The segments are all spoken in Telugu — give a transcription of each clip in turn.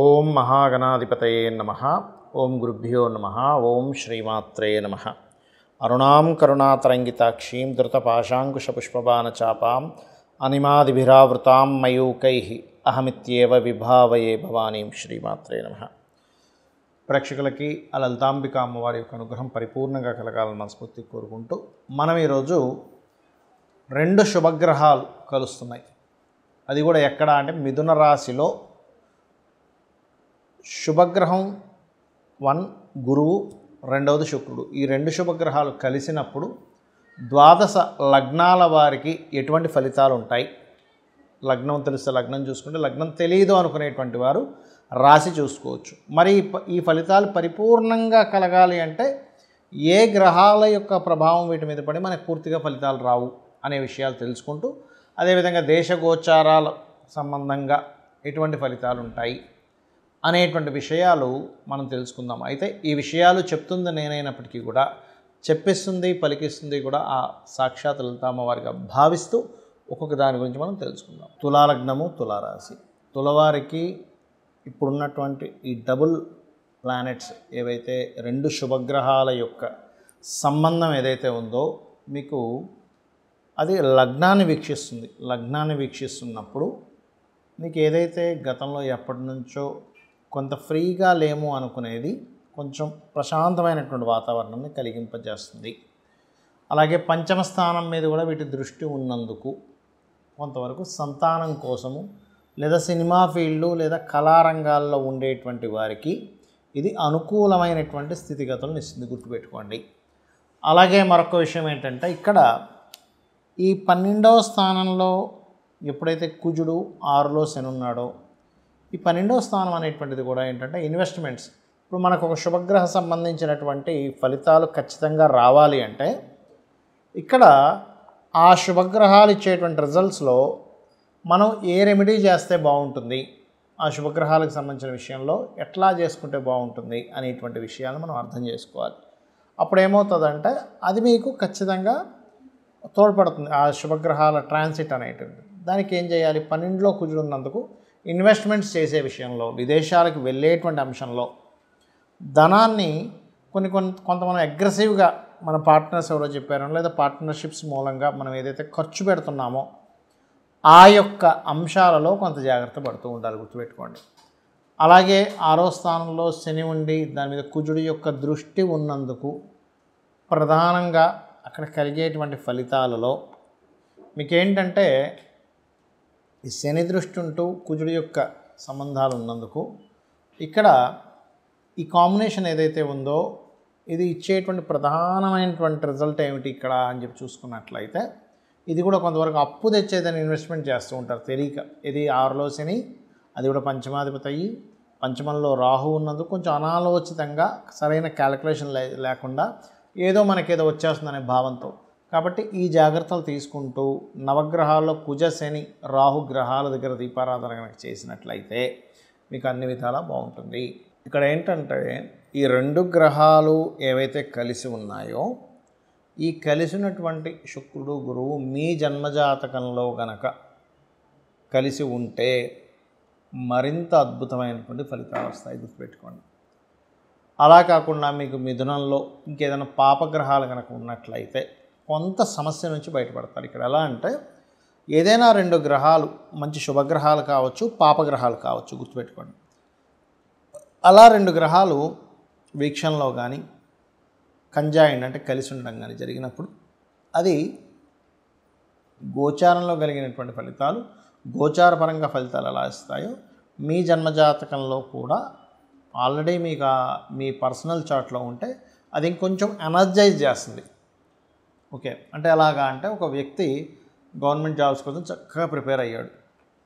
ఓం మహాగణాధిపతయే నమః. ఓం గురుభ్యో నమః. ఓం శ్రీమాత్రే నమః. అరుణాం కరుణాతరంగితాక్షీం ధృతపాశాంకుశపుష్పబాణచాపాం అనిమాదిభిరావృతాం మయూకైః అహమిత్యేవ విభావయే భవానీం. శ్రీమాత్రే నమః. ప్రేక్షకులకి ఆ లలితాంబిక అమ్మవారి యొక్క అనుగ్రహం పరిపూర్ణంగా కలగాలని మనస్ఫూర్తి కోరుకుంటూ మనం ఈరోజు రెండు శుభగ్రహాలు కలుస్తున్నాయి. అది కూడా ఎక్కడ అంటే మిథున రాశిలో శుభగ్రహం 1 గురువు, రెండవది శుక్రుడు. ఈ రెండు శుభగ్రహాలు కలిసినప్పుడు ద్వాదశ లగ్నాల వారికి ఎటువంటి ఫలితాలు ఉంటాయి? లగ్నం తెలిస్తే లగ్నం చూసుకుంటే, లగ్నం తెలియదు అనుకునేటువంటి వారు రాశి చూసుకోవచ్చు. మరి ఈ ఫలితాలు పరిపూర్ణంగా కలగాలి అంటే ఏ గ్రహాల యొక్క ప్రభావం వీటి మీద పడి మనకు పూర్తిగా ఫలితాలు రావు అనే విషయాలు తెలుసుకుంటూ, అదేవిధంగా దేశగోచారాల సంబంధంగా ఎటువంటి ఫలితాలు ఉంటాయి అనేటువంటి విషయాలు మనం తెలుసుకుందాం. అయితే ఈ విషయాలు చెప్తుంది నేనైనప్పటికీ కూడా చెప్పిస్తుంది పలికిస్తుంది కూడా ఆ సాక్షాత్ లలితామ్మవారిగా భావిస్తూ ఒక్కొక్క దాని గురించి మనం తెలుసుకుందాం. తులాలగ్నము, తులారాశి. తులవారికి ఇప్పుడున్నటువంటి ఈ డబుల్ ప్లానెట్స్ ఏవైతే రెండు శుభగ్రహాల యొక్క సంబంధం ఏదైతే ఉందో మీకు అది లగ్నాన్ని వీక్షిస్తుంది. లగ్నాన్ని వీక్షిస్తున్నప్పుడు మీకు ఏదైతే గతంలో ఎప్పటి నుంచో కొంత ఫ్రీగా లేము అనుకునేది కొంచెం ప్రశాంతమైనటువంటి వాతావరణాన్ని కలిగింపజేస్తుంది. అలాగే పంచమ స్థానం మీద కూడా వీటి దృష్టి ఉన్నందుకు కొంతవరకు సంతానం కోసము లేదా సినిమా ఫీల్డు లేదా కళారంగాల్లో ఉండేటువంటి వారికి ఇది అనుకూలమైనటువంటి స్థితిగతులను ఇస్తుంది, గుర్తుపెట్టుకోండి. అలాగే మరొక విషయం ఏంటంటే ఇక్కడ ఈ 12వ స్థానంలో ఎప్పుడైతే కుజుడు 6లో శని ఉన్నాడో, ఈ 12వ స్థానం అనేటువంటిది కూడా ఏంటంటే ఇన్వెస్ట్మెంట్స్. ఇప్పుడు మనకు ఒక శుభగ్రహ సంబంధించినటువంటి ఫలితాలు ఖచ్చితంగా రావాలి అంటే ఇక్కడ ఆ శుభగ్రహాలు ఇచ్చేటువంటి రిజల్ట్స్లో మనం ఏ రెమెడీ చేస్తే బాగుంటుంది, ఆ శుభగ్రహాలకు సంబంధించిన విషయంలో ఎట్లా చేసుకుంటే బాగుంటుంది అనేటువంటి విషయాలు మనం అర్థం చేసుకోవాలి. అప్పుడు ఏమవుతుందంటే అది మీకు ఖచ్చితంగా తోడ్పడుతుంది. ఆ శుభగ్రహాల ట్రాన్సిట్ అనేటువంటి దానికి ఏం చేయాలి? 12లో కుజుడు ఉన్నందుకు ఇన్వెస్ట్మెంట్స్ చేసే విషయంలో, విదేశాలకు వెళ్ళేటువంటి అంశంలో ధనాన్ని కొంతమంది అగ్రెసివ్గా మన పార్ట్నర్స్ ఎవరో చెప్పారో లేదా పార్ట్నర్షిప్స్ మూలంగా మనం ఏదైతే ఖర్చు పెడుతున్నామో ఆ యొక్క అంశాలలో కొంత జాగ్రత్త పడుతూ ఉండాలి, గుర్తుపెట్టుకోండి. అలాగే 6వ స్థానంలో శని ఉండి దాని మీద కుజుడి యొక్క దృష్టి ఉన్నందుకు ప్రధానంగా అక్కడ కలిగేటువంటి ఫలితాలలో మీకేంటంటే ఈ శని దృష్టి ఉంటూ కుజుడి యొక్క సంబంధాలు ఉన్నందుకు ఇక్కడ ఈ కాంబినేషన్ ఏదైతే ఉందో ఇది ఇచ్చేటువంటి ప్రధానమైనటువంటి రిజల్ట్ ఏమిటి ఇక్కడ అని చెప్పి చూసుకున్నట్లయితే ఇది కూడా కొంతవరకు అప్పు తెచ్చేదని ఇన్వెస్ట్మెంట్ చేస్తూ ఉంటారు తెలియక. ఇది 6లో శని, అది కూడా పంచమాధిపతి అయ్యి పంచమంలో రాహు ఉన్నందుకు కొంచెం అనాలోచితంగా సరైన క్యాలిక్యులేషన్ లేకుండా ఏదో మనకేదో వచ్చేస్తుందనే భావంతో, కాబట్టి ఈ జాగ్రత్తలు తీసుకుంటూ నవగ్రహాల్లో కుజ శని రాహు గ్రహాల దగ్గర దీపారాధన కనుక చేసినట్లయితే మీకు అన్ని విధాలా బాగుంటుంది. ఇక్కడ ఏంటంటే ఈ రెండు గ్రహాలు ఏవైతే కలిసి ఉన్నాయో ఈ కలిసినటువంటి శుక్రుడు గురువు మీ జన్మజాతకంలో గనక కలిసి ఉంటే మరింత అద్భుతమైనటువంటి ఫలితాలు వస్తాయి, గుర్తుపెట్టుకోండి. అలా కాకుండా మీకు మిథునంలో ఇంకేదైనా పాపగ్రహాలు కనుక ఉన్నట్లయితే కొంత సమస్య నుంచి బయటపడతారు. ఇక్కడ ఎలా అంటే ఏదైనా రెండు గ్రహాలు మంచి శుభగ్రహాలు కావచ్చు, పాపగ్రహాలు కావచ్చు, గుర్తుపెట్టుకోండి. అలా రెండు గ్రహాలు వీక్షణలో కానీ కంజాయిండ్ అంటే కలిసి ఉండడం కానీ జరిగినప్పుడు అది గోచారంలో కలిగినటువంటి ఫలితాలు, గోచారపరంగా ఫలితాలు ఎలా ఇస్తాయో మీ జన్మజాతకంలో కూడా ఆల్రెడీ మీకు మీ పర్సనల్ చార్ట్లో ఉంటే అది ఇంకొంచెం ఎనర్జైజ్ చేస్తుంది. ఓకే, అంటే ఎలాగా అంటే ఒక వ్యక్తి గవర్నమెంట్ జాబ్స్ కోసం చక్కగా ప్రిపేర్ అయ్యాడు,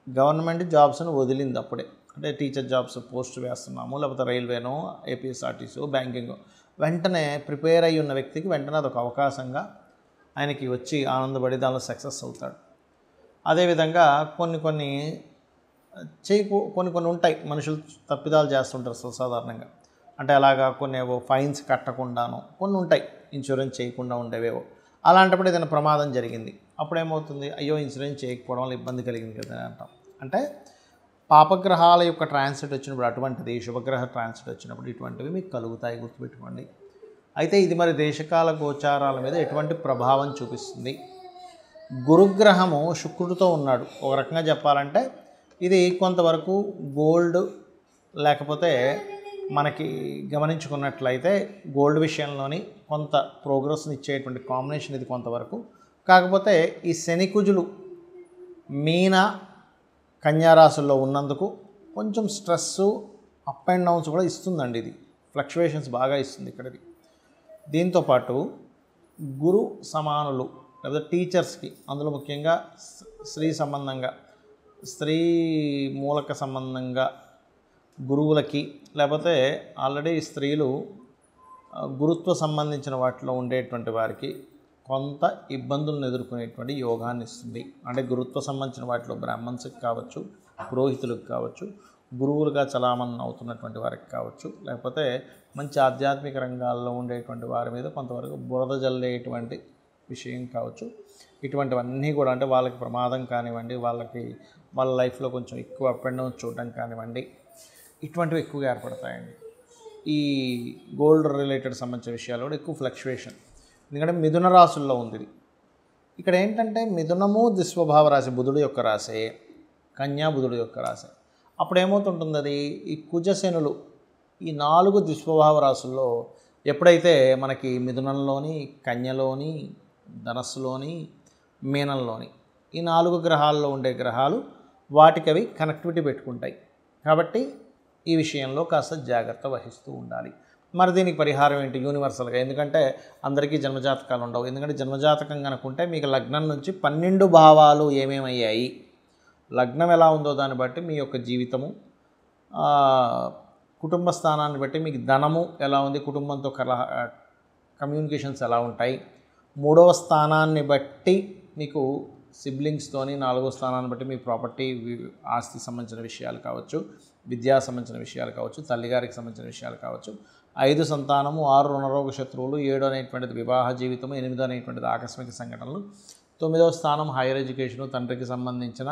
గవర్నమెంట్ జాబ్స్ని వదిలింది అప్పుడే, అంటే టీచర్ జాబ్స్ పోస్ట్ వేస్తున్నాము లేకపోతే రైల్వేనో ఏపీఎస్ఆర్టీసీ బ్యాంకింగ్, వెంటనే ప్రిపేర్ అయ్యి ఉన్న వ్యక్తికి వెంటనే అదొక అవకాశంగా ఆయనకి వచ్చి ఆనందపడి దానిలో సక్సెస్ అవుతాడు. అదేవిధంగా కొన్ని ఉంటాయి, మనుషులు తప్పిదాలు చేస్తుంటారు సాధారణంగా. అంటే అలాగా కొన్ని ఫైన్స్ కట్టకుండాను కొన్ని ఉంటాయి, ఇన్సూరెన్స్ చేయకుండా ఉండేవేవో. అలాంటప్పుడు ఏదైనా ప్రమాదం జరిగింది, అప్పుడు ఏమవుతుంది? అయ్యో ఇన్సూరెన్స్ చేయకపోవడం వల్ల ఇబ్బంది కలిగింది కదా అంటాం. అంటే పాపగ్రహాల యొక్క ట్రాన్సిట్ వచ్చినప్పుడు అటువంటిది, శుభగ్రహ ట్రాన్సిట్ వచ్చినప్పుడు ఇటువంటివి మీకు కలుగుతాయి, గుర్తుపెట్టుకోండి. అయితే ఇది మరి దేశకాల గోచారాల మీద ఎటువంటి ప్రభావం చూపిస్తుంది? గురుగ్రహము శుక్రుడితో ఉన్నాడు. ఒక రకంగా చెప్పాలంటే ఇది కొంతవరకు గోల్డ్, లేకపోతే మనకి గమనించుకున్నట్లయితే గోల్డ్ విషయంలోని కొంత ప్రోగ్రెస్ని ఇచ్చేటువంటి కాంబినేషన్ ఇది కొంతవరకు. కాకపోతే ఈ శనికుజులు మీన కన్యా రాశుల్లో ఉన్నందుకు కొంచెం స్ట్రెస్సు, అప్ అండ్ డౌన్స్ కూడా ఇస్తుందండి. ఇది ఫ్లక్చువేషన్స్ బాగా ఇస్తుంది ఇక్కడది. దీంతోపాటు గురు సమానులు లేదా టీచర్స్కి, అందులో ముఖ్యంగా స్త్రీ సంబంధంగా, స్త్రీ మూలక సంబంధంగా గురువులకి, లేకపోతే ఆల్రెడీ స్త్రీలు గురుత్వ సంబంధించిన వాటిలో ఉండేటువంటి వారికి కొంత ఇబ్బందులను ఎదుర్కొనేటువంటి యోగాన్ని ఇస్తుంది. అంటే గురుత్వ సంబంధించిన వాటిలో బ్రాహ్మణ్స్కి కావచ్చు, పురోహితులకు కావచ్చు, గురువులుగా చలామణి అవుతున్నటువంటి వారికి కావచ్చు, లేకపోతే మంచి ఆధ్యాత్మిక రంగాల్లో ఉండేటువంటి వారి మీద కొంతవరకు బురద జల్లేటువంటి విషయం కావచ్చు. ఇటువంటివన్నీ కూడా అంటే వాళ్ళకి ప్రమాదం కానివ్వండి, వాళ్ళ లైఫ్లో కొంచెం ఎక్కువ అప్ అండ్ డౌన్ చూడడం కానివ్వండి, ఇటువంటివి ఎక్కువగా ఏర్పడతాయండి. ఈ గోల్డ్ రిలేటెడ్ సంబంధించిన విషయాలు కూడా ఎక్కువ ఫ్లక్చువేషన్. ఎందుకంటే మిథున రాశుల్లో ఉంది ఇది. ఇక్కడ ఏంటంటే మిథునము దిస్వభావ రాశి, బుధుడు యొక్క రాశి, కన్యా బుధుడు యొక్క రాశి. అప్పుడు ఏమవుతుంటుంది, అది ఈ కుజశనులు ఈ 4 దిస్వభావ రాశుల్లో ఎప్పుడైతే మనకి మిథునంలోని, కన్యలోని, ధనస్సులోని, మీనంలోని ఈ 4 గ్రహాల్లో ఉండే గ్రహాలు వాటికి అవి కనెక్టివిటీ పెట్టుకుంటాయి. కాబట్టి ఈ విషయంలో కాస్త జాగ్రత్త వహిస్తూ ఉండాలి. మరి దీనికి పరిహారం ఏంటి యూనివర్సల్గా? ఎందుకంటే అందరికీ జన్మజాతకాలు ఉండవు. ఎందుకంటే జన్మజాతకం కనుకుంటే మీకు లగ్నం నుంచి 12 భావాలు ఏమేమయ్యాయి, లగ్నం ఎలా ఉందో దాన్ని బట్టి మీ యొక్క జీవితము, కుటుంబ స్థానాన్ని బట్టి మీకు ధనము ఎలా ఉంది, కుటుంబంతో కమ్యూనికేషన్స్ ఎలా ఉంటాయి, 3వ స్థానాన్ని బట్టి మీకు సిబ్లింగ్స్తోని, 4వ స్థానాన్ని బట్టి మీ ప్రాపర్టీ, ఆస్తి సంబంధించిన విషయాలు కావచ్చు, విద్యా సంబంధించిన విషయాలు కావచ్చు, తల్లిగారికి సంబంధించిన విషయాలు కావచ్చు, 5 సంతానము, 6 రుణరోగ శత్రువులు, 7 అనేటువంటిది వివాహ జీవితము, 8 అనేటువంటిది ఆకస్మిక సంఘటనలు, 9వ స్థానం హైయర్ ఎడ్యుకేషను, తండ్రికి సంబంధించిన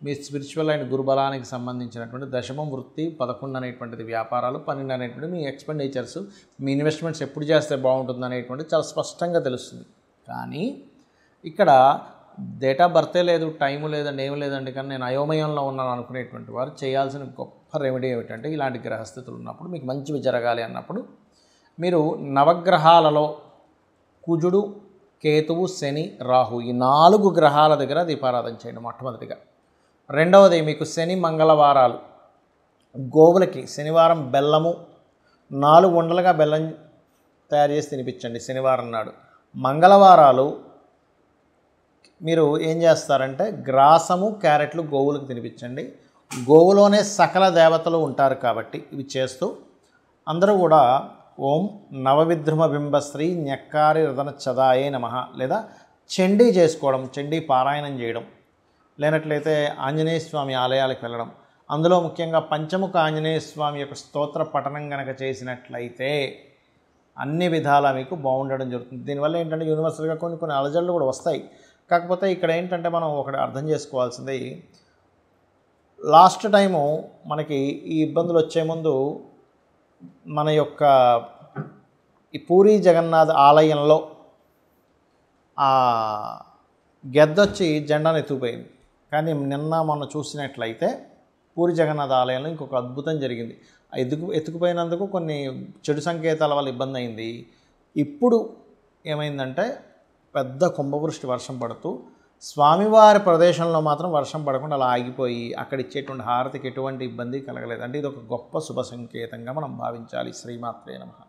మీ స్పిరిచువల్ అండ్ గురుబలానికి సంబంధించినటువంటి దశమం వృత్తి, 11 అనేటువంటిది వ్యాపారాలు, 12 అనేటువంటిది మీ ఎక్స్పెండిచర్స్, మీ ఇన్వెస్ట్మెంట్స్ ఎప్పుడు చేస్తే బాగుంటుంది అనేటువంటిది చాలా స్పష్టంగా తెలుస్తుంది. కానీ ఇక్కడ డేట్ ఆఫ్ బర్తే లేదు, టైము లేదండి, ఏమి లేదండి, కానీ నేను అయోమయంలో ఉన్నాను అనుకునేటువంటి వారు చేయాల్సిన గొప్ప రెమెడీ ఏమిటంటే, ఇలాంటి గ్రహస్థితులు ఉన్నప్పుడు మీకు మంచివి జరగాలి అన్నప్పుడు మీరు నవగ్రహాలలో కుజుడు, కేతువు, శని, రాహు ఈ 4 గ్రహాల దగ్గర దీపారాధన చేయండి మొట్టమొదటిగా. రెండవది మీకు శని మంగళవారాలు గోవులకి శనివారం బెల్లము 4 ఉండలుగా బెల్లం తయారు చేసి తినిపించండి శనివారం నాడు. మంగళవారాలు మీరు ఏం చేస్తారంటే గ్రాసము, క్యారెట్లు గోవులకు తినిపించండి. గోవులోనే సకల దేవతలు ఉంటారు కాబట్టి ఇవి చేస్తూ అందరూ కూడా ఓం నవవిద్రుమ బింబశ్రీ న్యక్కారి రతన చదాయే నమః లేదా చండీ చేసుకోవడం, చండీ పారాయణం చేయడం, లేనట్లయితే ఆంజనేయ స్వామి ఆలయాలకు వెళ్ళడం, అందులో ముఖ్యంగా పంచముఖ ఆంజనేయ స్వామి యొక్క స్తోత్ర పఠనం కనుక చేసినట్లయితే అన్ని విధాలా మీకు బాగుండడం జరుగుతుంది. దీనివల్ల ఏంటంటే యూనివర్సల్గా కొన్ని అలజడులు కూడా వస్తాయి. కాకపోతే ఇక్కడ ఏంటంటే మనం ఒకటి అర్థం చేసుకోవాల్సింది, లాస్ట్ టైము మనకి ఈ ఇబ్బందులు వచ్చే ముందు మన యొక్క ఈ పూరీ జగన్నాథ్ ఆలయంలో ఆ గెద్దొచ్చి జెండాను ఎత్తుకుపోయింది. కానీ నిన్న మనం చూసినట్లయితే పూరీ జగన్నాథ్ ఆలయంలో ఇంకొక అద్భుతం జరిగింది. ఎత్తుకుపోయినందుకు కొన్ని చెడు సంకేతాల వల్ల ఇబ్బంది అయింది. ఇప్పుడు ఏమైందంటే పెద్ద కుంభవృష్టి వర్షం పడుతూ స్వామివారి ప్రదేశంలో మాత్రం వర్షం పడకుండా అలా ఆగిపోయి అక్కడ ఇచ్చేటువంటి హారతికి ఎటువంటి ఇబ్బంది కలగలేదు. అంటే ఇది ఒక గొప్ప శుభ సంకేతంగా మనం భావించాలి. శ్రీమాత్రే నమః.